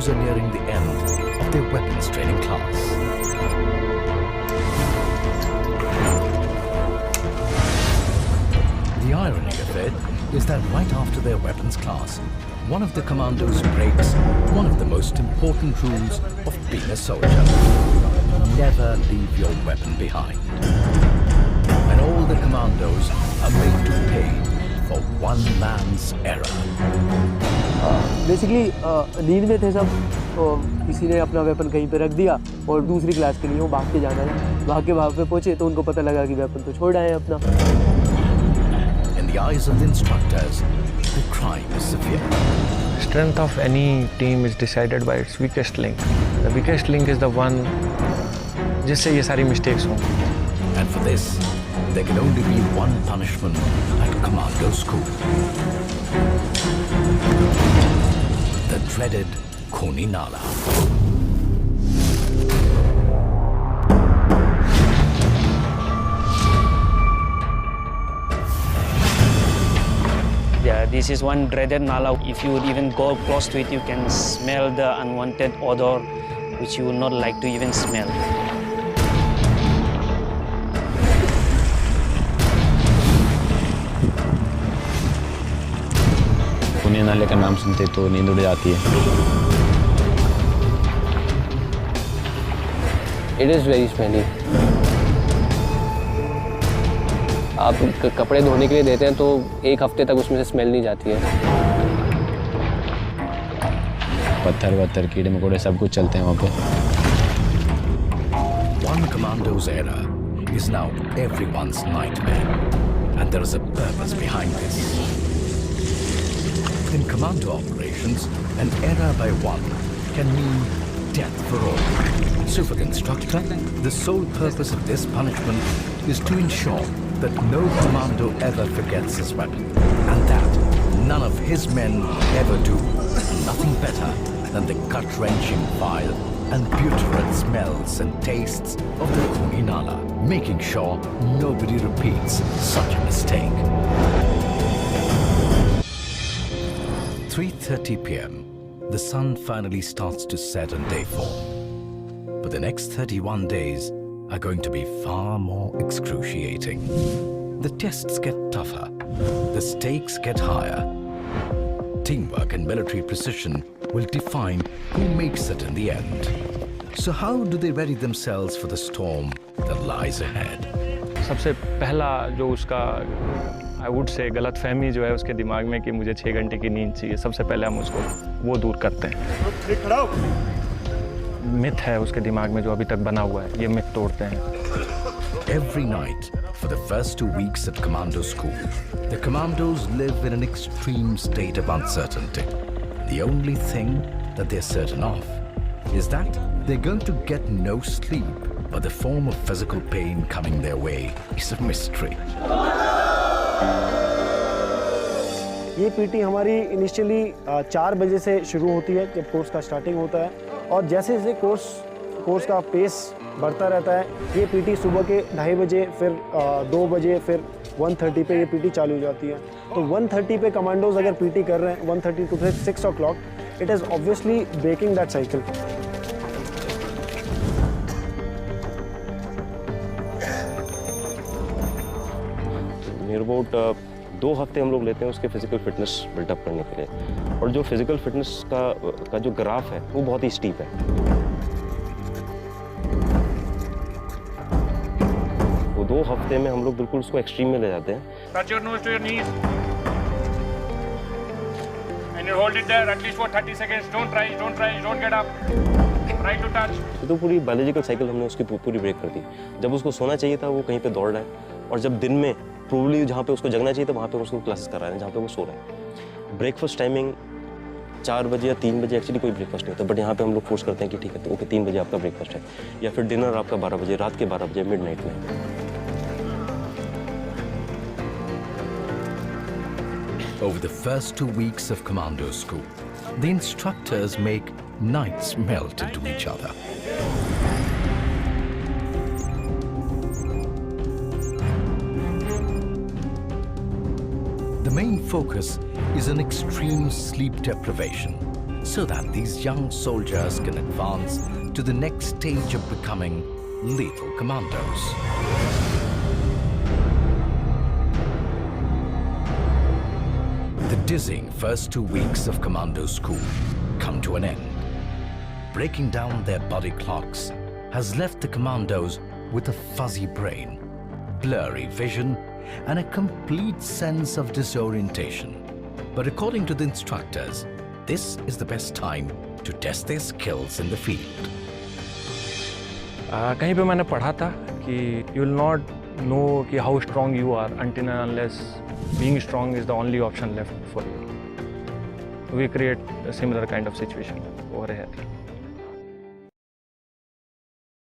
commandos are nearing the end of their weapons training class. The irony of it is that right after their weapons class, one of the commandos breaks one of the most important rules of being a soldier. Never leave your weapon behind. And all the commandos are made to pay for one man's error. Basically नींद में थे सब, तो किसी ने अपना weapon कहीं पे रख दिया और दूसरी क्लास के लिए वो भाग के जाना है। भाग के वहाँ पे पहुँचे तो उनको पता लगा कि वेपन तो छोड़ आए हैं अपना। In the eyes of the instructors, the crime is severe. Strength of any team is decided by its weakest link. The weakest link is the one जिससे ये सारी mistakes हों. And for this, there can only be one punishment at commando school. The dreaded Kuni Nala. Yeah, this is one dreaded Nala. If you would even go close to it, you can smell the unwanted odor, which you would not like to even smell. कुनी नाले का नाम सुनते तो नींद उड़ जाती है। It is very smelly. आप कपड़े धोने के लिए देते हैं तो एक हफ्ते तक उसमें से स्मेल नहीं जाती है। पत्थर वत्थर कीड़े मकोड़े सब कुछ चलते हैं वहाँ पे। One commando's error is now everyone's nightmare, and there is a purpose behind this. In commando operations, an error by one can mean death for all. So for the instructor, the sole purpose of this punishment is to ensure that no commando ever forgets his weapon, and that none of his men ever do. Nothing better than the gut-wrenching file and putrid smells and tastes of the Kuni Nala, making sure nobody repeats such a mistake. 3:30 p.m. The sun finally starts to set on day 4. But the next 31 days are going to be far more excruciating. The tests get tougher, the stakes get higher. Teamwork and military precision will define who makes it in the end. So how do they ready themselves for the storm that lies ahead? सबसे पहला जो उसका I would say गलत फहमी जो है उसके दिमाग में कि मुझे 6 घंटे की नींद चाहिए, सबसे पहले हम उसको वो दूर करते हैं। मिथ है उसके दिमाग में जो अभी तक बना हुआ है, ये मिथ तोड़ते हैं। Every night, for the first 2 weeks at commando school, the commandos live in an extreme state of uncertainty. The only thing that they're certain of is that they're going to get no sleep, but the form of physical pain coming their way is a mystery. ये PT हमारी initially 4 बजे से शुरू होती है जब course का starting होता है, और जैसे जैसे कोर्स का पेस बढ़ता रहता है, ये पीटी सुबह के 2:30 बजे, फिर 2 बजे, फिर 1:30 पे ये पीटी चालू हो जाती है। तो 1:30 पे कमांडोज अगर पीटी कर रहे हैं 1:30 to 6 o'clock, it is obviously breaking that cycle. Near about 2 हफ्ते हम लोग लेते हैं उसके फिजिकल फिटनेस बिल्डअप करने के लिए, और जो फिजिकल फिटनेस का जो ग्राफ है वो बहुत ही स्टीप है। वो 2 हफ्ते में हम लोग बिल्कुल उसको एक्सट्रीम में ले जाते हैं। Touch your nose to your knees. And you hold it there at least for 30 seconds. Don't get up. Try to touch. तो पूरी बायोलॉजिकल साइकिल हमने उसकी पूरी ब्रेक कर दी। जब उसको सोना चाहिए था वो कहीं पे दौड़ रहा है, और जब दिन में प्रोबेबली जहाँ पे उसको जगना चाहिए था वहाँ पे उसको क्लासेस करा रहे हैं जहाँ पे वो सो रहा है। ब्रेकफास्ट टाइमिंग 4 बजे या 3 बजे एक्चुअली कोई ब्रेकफास्ट नहीं होता, बट यहाँ पे हम लोग फोर्स करते हैं कि ठीक है तो ओके 3 बजे आपका ब्रेकफास्ट है, या फिर डिनर आपका 12 बजे, रात के 12 बजे, मिडनाइट में। Over the first 2 weeks of commando school, the instructors make nights melt into each other. The main focus is on extreme sleep deprivation, so that these young soldiers can advance to the next stage of becoming lethal commandos. The dizzying first 2 weeks of commando school come to an end. Breaking down their body clocks has left the commandos with a fuzzy brain, blurry vision, and a complete sense of disorientation. But according to the instructors, this is the best time to test their skills in the field. कहीं पे मैंने पढ़ा था कि you will not know कि how strong you are until and unless being strong is the only option left for you. We create a similar kind of situation over here.